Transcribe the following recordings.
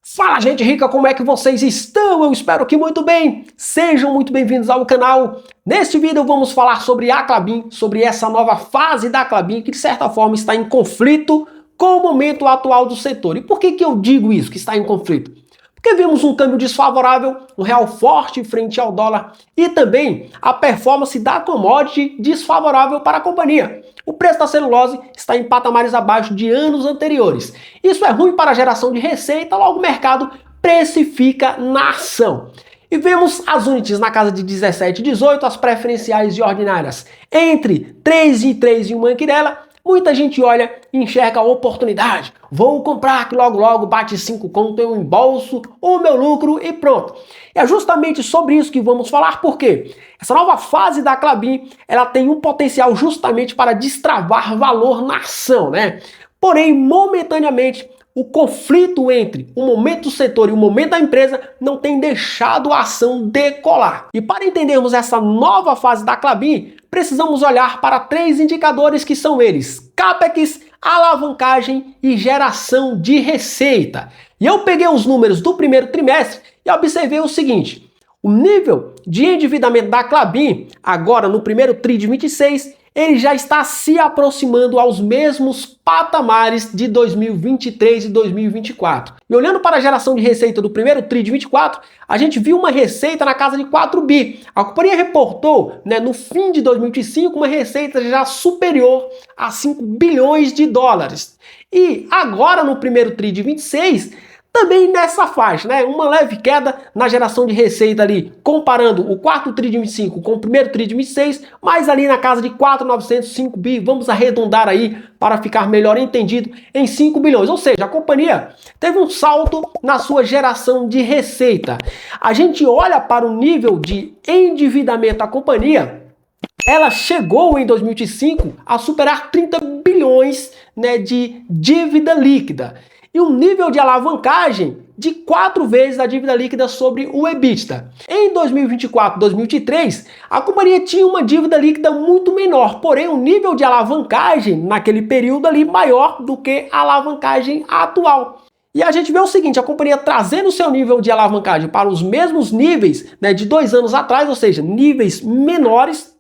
Fala, gente rica, como é que vocês estão? Eu espero que muito bem. Sejam muito bem-vindos ao canal. Neste vídeo vamos falar sobre a Klabin, sobre essa nova fase da Klabin que de certa forma está em conflito com o momento atual do setor. E por que eu digo isso, que está em conflito? Porque vemos um câmbio desfavorável, um real forte frente ao dólar e também a performance da commodity desfavorável para a companhia. O preço da celulose está em patamares abaixo de anos anteriores. Isso é ruim para a geração de receita, logo o mercado precifica na ação. E vemos as unidades na casa de 17 e 18, as preferenciais e ordinárias entre 3 e 3 e 1 Anquirela. Muita gente olha e enxerga a oportunidade. Vou comprar que logo bate 5 conto, eu embolso o meu lucro e pronto. É justamente sobre isso que vamos falar, porque essa nova fase da Klabin, ela tem um potencial justamente para destravar valor na ação, né? Porém, momentaneamente, o conflito entre o momento do setor e o momento da empresa não tem deixado a ação decolar. E para entendermos essa nova fase da Klabin, precisamos olhar para 3 indicadores que são eles: CAPEX, alavancagem e geração de receita. E eu peguei os números do primeiro trimestre e observei o seguinte: o nível de endividamento da Klabin, agora no primeiro TRI de 26, ele já está se aproximando aos mesmos patamares de 2023 e 2024. E olhando para a geração de receita do primeiro TRI de 24, a gente viu uma receita na casa de 4 bi. A companhia reportou, no fim de 2025, uma receita já superior a 5 bilhões de dólares. E agora, no primeiro TRI de 26, também nessa faixa, uma leve queda na geração de receita ali, comparando o quarto TRI de 25 com o primeiro TRI de 26, mas ali na casa de 4.900, 5 bi, vamos arredondar aí para ficar melhor entendido em 5 bilhões. Ou seja, a companhia teve um salto na sua geração de receita. A gente olha para o nível de endividamento da companhia, ela chegou em 2025 a superar 30 bilhões de dívida líquida. E um nível de alavancagem de 4 vezes a dívida líquida sobre o EBITDA. Em 2024 e 2023, a companhia tinha uma dívida líquida muito menor, porém o nível de alavancagem naquele período ali maior do que a alavancagem atual. E a gente vê o seguinte, a companhia trazendo seu nível de alavancagem para os mesmos níveis de 2 anos atrás, ou seja, níveis menores,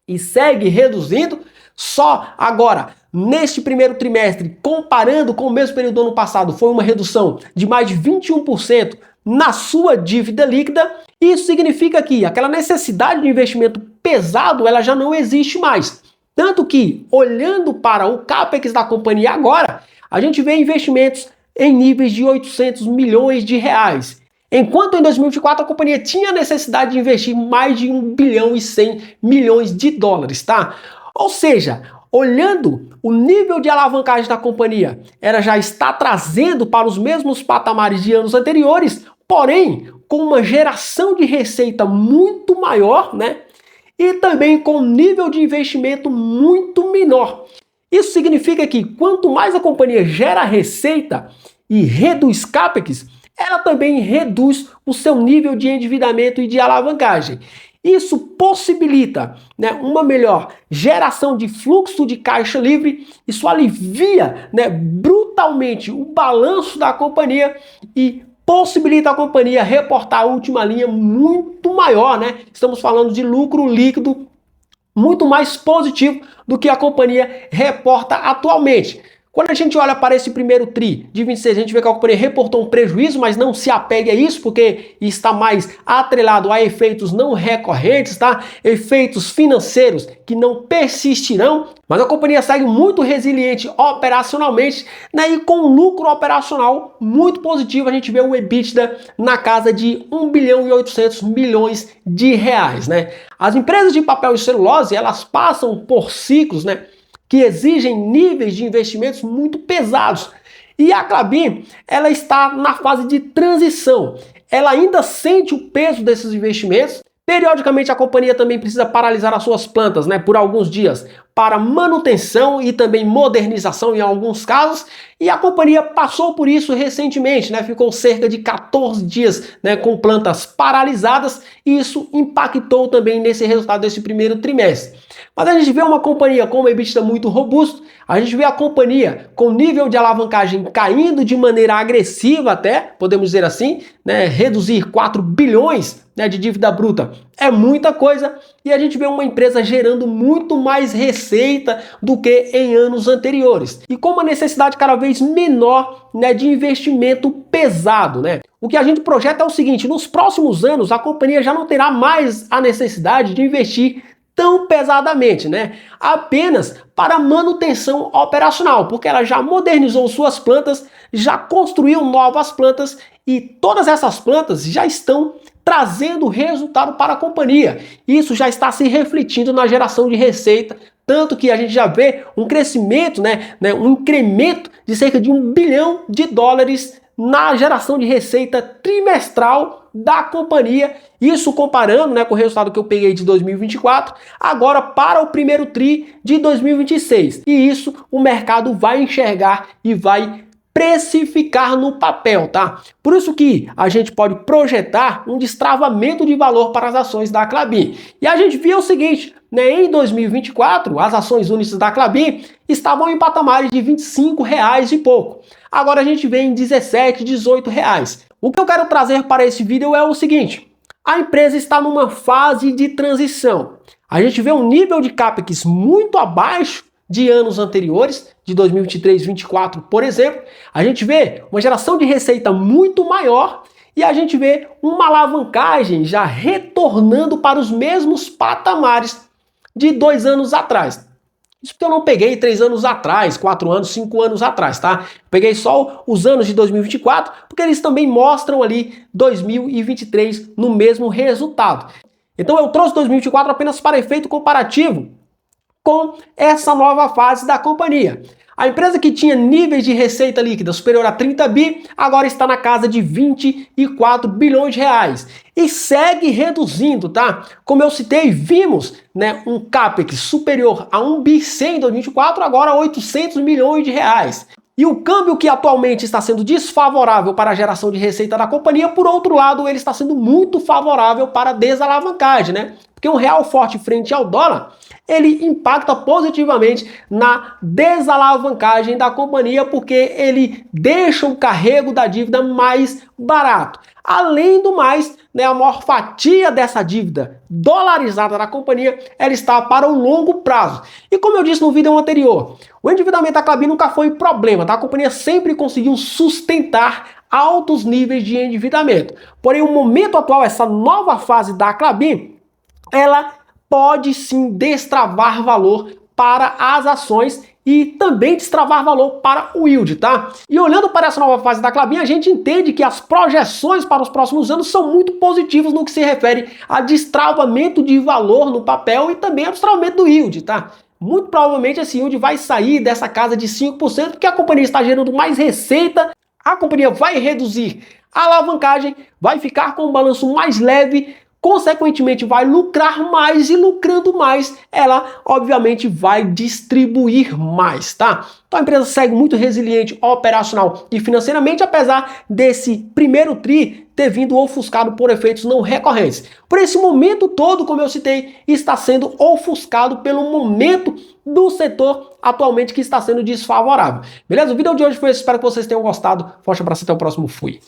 e segue reduzindo. Só agora, neste primeiro trimestre, comparando com o mesmo período do ano passado, foi uma redução de mais de 21% na sua dívida líquida. Isso significa que aquela necessidade de investimento pesado, ela já não existe mais. Tanto que, olhando para o CAPEX da companhia agora, a gente vê investimentos em níveis de 800 milhões de reais. Enquanto em 2024 a companhia tinha necessidade de investir mais de 1 bilhão e 100 milhões de dólares, tá? Ou seja, olhando o nível de alavancagem da companhia, ela já está trazendo para os mesmos patamares de anos anteriores, porém com uma geração de receita muito maior, e também com um nível de investimento muito menor. Isso significa que quanto mais a companhia gera receita e reduz CAPEX, ela também reduz o seu nível de endividamento e de alavancagem. Isso possibilita uma melhor geração de fluxo de caixa livre, isso alivia brutalmente o balanço da companhia e possibilita a companhia reportar a última linha muito maior, Estamos falando de lucro líquido muito mais positivo do que a companhia reporta atualmente. Quando a gente olha para esse primeiro TRI de 26, a gente vê que a companhia reportou um prejuízo, mas não se apegue a isso, porque está mais atrelado a efeitos não recorrentes, tá? Efeitos financeiros que não persistirão, mas a companhia segue muito resiliente operacionalmente, e com lucro operacional muito positivo. A gente vê o EBITDA na casa de 1 bilhão e 800 milhões de reais, As empresas de papel e celulose, elas passam por ciclos, que exigem níveis de investimentos muito pesados. E a Klabin, ela está na fase de transição. Ela ainda sente o peso desses investimentos. Periodicamente a companhia também precisa paralisar as suas plantas, por alguns dias, para manutenção e também modernização em alguns casos, e a companhia passou por isso recentemente, né? Ficou cerca de 14 dias, né, com plantas paralisadas, e isso impactou também nesse resultado desse primeiro trimestre. Mas a gente vê uma companhia com um EBITDA muito robusto, a gente vê a companhia com nível de alavancagem caindo de maneira agressiva até, podemos dizer assim, né, reduzir 4 bilhões, né, de dívida bruta é muita coisa, e a gente vê uma empresa gerando muito mais receita do que em anos anteriores, e com uma necessidade cada vez menor, né, de investimento pesado, né? O que a gente projeta é o seguinte: nos próximos anos a companhia já não terá mais a necessidade de investir tão pesadamente, né? Apenas para manutenção operacional, porque ela já modernizou suas plantas, já construiu novas plantas e todas essas plantas já estão trazendo resultado para a companhia. Isso já está se refletindo na geração de receita, tanto que a gente já vê um crescimento, um incremento de cerca de $1 bilhão na geração de receita trimestral da companhia, isso comparando, né, com o resultado que eu peguei de 2024, agora para o primeiro tri de 2026. E isso o mercado vai enxergar e vai precificar no papel, tá? Por isso que a gente pode projetar um destravamento de valor para as ações da Klabin. E a gente viu o seguinte, né, em 2024, as ações únicas da Klabin estavam em patamares de R$25 e pouco. Agora a gente vê em R$17, R$18. O que eu quero trazer para esse vídeo é o seguinte: a empresa está numa fase de transição. A gente vê um nível de CAPEX muito abaixo de anos anteriores, de 2023, 2024, por exemplo. A gente vê uma geração de receita muito maior e a gente vê uma alavancagem já retornando para os mesmos patamares de 2 anos atrás. Isso porque eu não peguei 3 anos atrás, 4 anos, 5 anos atrás, tá? Peguei só os anos de 2024, porque eles também mostram ali 2023 no mesmo resultado. Então eu trouxe 2024 apenas para efeito comparativo com essa nova fase da companhia. A empresa que tinha níveis de receita líquida superior a 30 bi, agora está na casa de 24 bilhões de reais. E segue reduzindo, tá? Como eu citei, vimos, né, um CAPEX superior a 1 bi em 2024, agora 800 milhões de reais. E o câmbio que atualmente está sendo desfavorável para a geração de receita da companhia, por outro lado, ele está sendo muito favorável para a desalavancagem, né? Porque um real forte frente ao dólar, ele impacta positivamente na desalavancagem da companhia, porque ele deixa o carrego da dívida mais barato. Além do mais, né, a maior fatia dessa dívida dolarizada da companhia, ela está para o longo prazo. E como eu disse no vídeo anterior, o endividamento da Klabin nunca foi problema, tá? A companhia sempre conseguiu sustentar altos níveis de endividamento. Porém, o momento atual, essa nova fase da Klabin, ela pode sim destravar valor para as ações e também destravar valor para o yield, tá? E olhando para essa nova fase da Klabin, a gente entende que as projeções para os próximos anos são muito positivas no que se refere a destravamento de valor no papel e também a destravamento do yield, tá? Muito provavelmente esse yield vai sair dessa casa de 5%, porque a companhia está gerando mais receita, a companhia vai reduzir a alavancagem, vai ficar com um balanço mais leve, consequentemente vai lucrar mais, e lucrando mais, ela obviamente vai distribuir mais, tá? Então a empresa segue muito resiliente operacional e financeiramente, apesar desse primeiro tri ter vindo ofuscado por efeitos não recorrentes. Por esse momento todo, como eu citei, está sendo ofuscado pelo momento do setor atualmente que está sendo desfavorável. Beleza? O vídeo de hoje foi esse, espero que vocês tenham gostado. Forte abraço, até o próximo, fui!